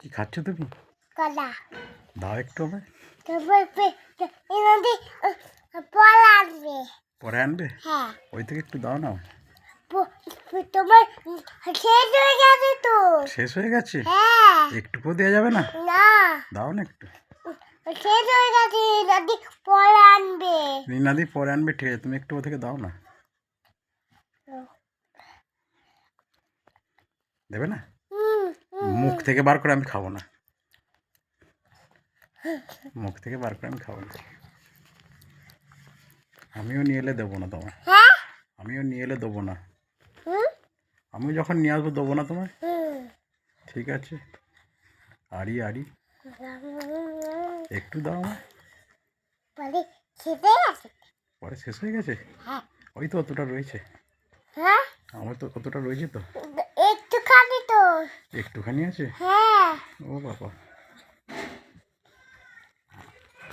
কি খাচ্ছ তুমি? কলা। দাও একটু আমায়। পরে আসবে। পরে আনবে? হ্যাঁ। ওই থেকে একটু দাও না। তোমার শেষ হয়ে গেছে তো। শেষ হয়ে গেছে? হ্যাঁ। একটুকু দেওয়া যাবে না? না, দাও না একটু। শেষ হয়ে গেছে, দাদি পরে আনবে। রিনাদি পরে আনবে, ঠিক আছে, তুমি একটু ও থেকে দাও না। দেবে না? মুখ থেকে বার করে আমি খাবো না, মুখ থেকে বার করে আমি খাবো না। আমিও নিয়ে এলে দেবো না তোমায়, হ্যাঁ। আমিও নিয়ে এলে দেবো না, আমিও যখন নিয়ে আসবো দেবো না তোমায়। ঠিক আছে, আড়ি আড়ি একটু দাও আমায়। পরে শেষ হয়ে গেছে। পরে শেষ হয়ে গেছে? হ্যাঁ। ওই তো অতটা রয়েছে, হ্যাঁ, আমার তো কতটা রয়েছে তো। একটুখানি তো। একটুখানি আছে? হ্যাঁ। ও বাবা।